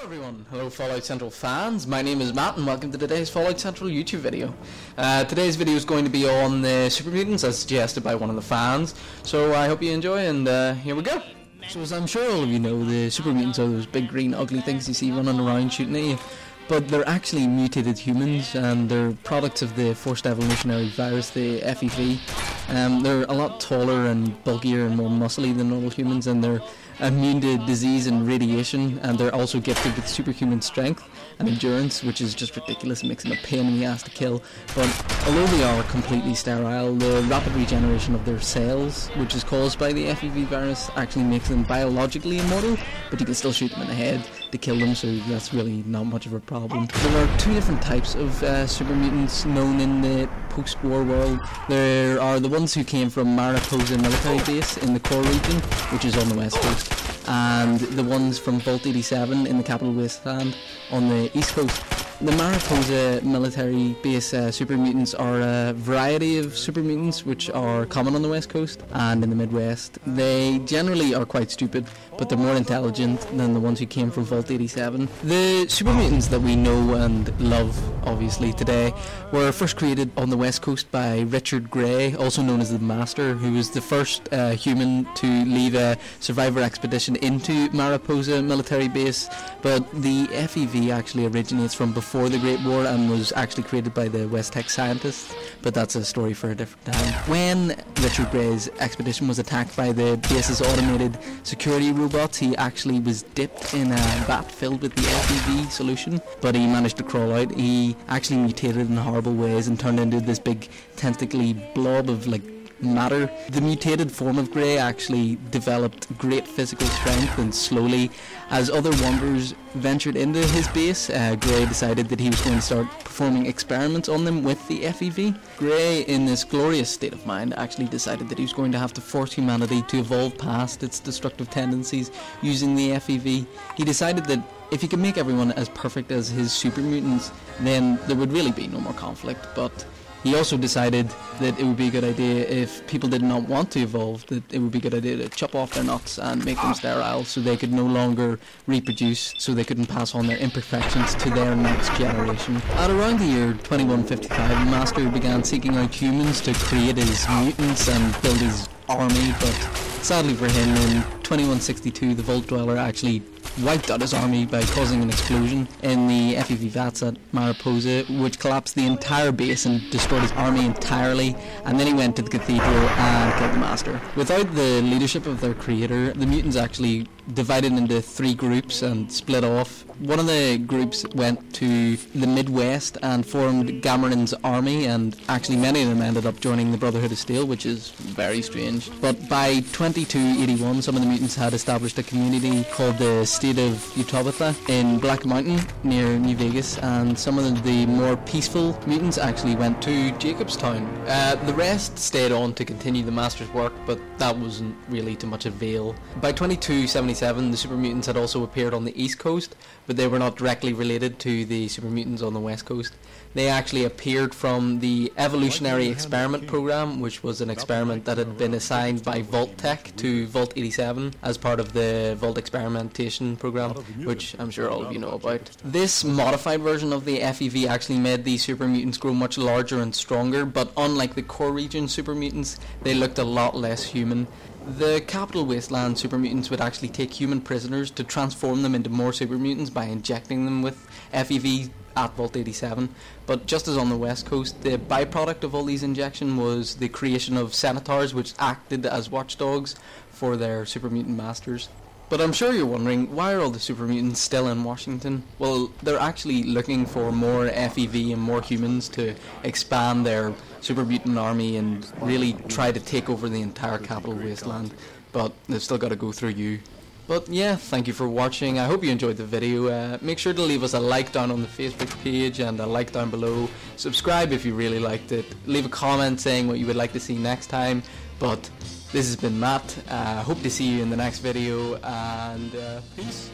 everyone, hello Fallout Central fans, my name is Matt and welcome to today's Fallout Central YouTube video. Today's video is going to be on the Super Mutants as suggested by one of the fans, so I hope you enjoy and here we go. So as I'm sure all of you know, the Super Mutants are those big green ugly things you see running around shooting at you, but they're actually mutated humans and they're products of the forced evolutionary virus, the FEV. They're a lot taller and bulkier and more muscly than normal humans, and they're immune to disease and radiation, and they're also gifted with superhuman strength and endurance, which is just ridiculous and makes them a pain in the ass to kill. But although they are completely sterile, the rapid regeneration of their cells, which is caused by the FEV virus, actually makes them biologically immortal, but you can still shoot them in the head to kill them, so that's really not much of a problem. There are two different types of super mutants known in the post-war world. There are the ones who came from Mariposa military base in the core region, which is on the west coast, and the ones from Vault 87 in the capital wasteland on the east coast. The Mariposa military base super mutants are a variety of super mutants which are common on the west coast and in the Midwest. They generally are quite stupid, but they're more intelligent than the ones who came from Vault 87. The super mutants that we know and love, obviously, today were first created on the west coast by Richard Gray, also known as the Master, who was the first human to lead a survivor expedition into Mariposa military base. But the FEV actually originates from before the Great War and was actually created by the West Tech scientists, but that's a story for a different time. When Richard Gray's expedition was attacked by the base's automated security robots, he actually was dipped in a vat filled with the FEV solution, but he managed to crawl out. He actually mutated in horrible ways and turned into this big tentacly blob of matter. The mutated form of Grey actually developed great physical strength, and slowly, as other wanderers ventured into his base, Grey decided that he was going to start performing experiments on them with the FEV. Grey, in this glorious state of mind, actually decided that he was going to have to force humanity to evolve past its destructive tendencies using the FEV. He decided that if he could make everyone as perfect as his super mutants, then there would really be no more conflict. But he also decided that it would be a good idea, if people did not want to evolve, that it would be a good idea to chop off their nuts and make them sterile so they could no longer reproduce, so they couldn't pass on their imperfections to their next generation. At around the year 2155, the Master began seeking out humans to create his mutants and build his army, but sadly for him, in 2162 the Vault Dweller actually wiped out his army by causing an explosion in the FEV vats at Mariposa, which collapsed the entire base and destroyed his army entirely, and then he went to the cathedral and killed the Master. Without the leadership of their creator, the mutants actually divided into three groups and split off. One of the groups went to the Midwest and formed Gamarin's army, and actually many of them ended up joining the Brotherhood of Steel, which is very strange. But by 2281, some of the mutants had established a community called the State of Utabatha in Black Mountain near New Vegas, and some of the more peaceful mutants actually went to Jacobstown. The rest stayed on to continue the Master's work, but that wasn't really to much avail. By 2277, the Super Mutants had also appeared on the East Coast, but they were not directly related to the Super Mutants on the West Coast. They actually appeared from the Evolutionary Experiment Program, which was an experiment that had been assigned by Vault Tech to Vault 87 as part of the Vault Experimentation Program, which I'm sure all of you know about. This modified version of the FEV actually made the Super Mutants grow much larger and stronger, but unlike the core region Super Mutants, they looked a lot less human. The capital wasteland super mutants would actually take human prisoners to transform them into more super mutants by injecting them with FEV at Vault 87, but just as on the west coast, the byproduct of all these injections was the creation of centaurs, which acted as watchdogs for their super mutant masters. But I'm sure you're wondering, why are all the super mutants still in Washington? Well, they're actually looking for more FEV and more humans to expand their super mutant army and really try to take over the entire capital wasteland, but they've still got to go through you. But yeah, thank you for watching. I hope you enjoyed the video. Make sure to leave us a like down on the Facebook page and a like down below. Subscribe if you really liked it. Leave a comment saying what you would like to see next time. But this has been Matt. Hope to see you in the next video, and peace.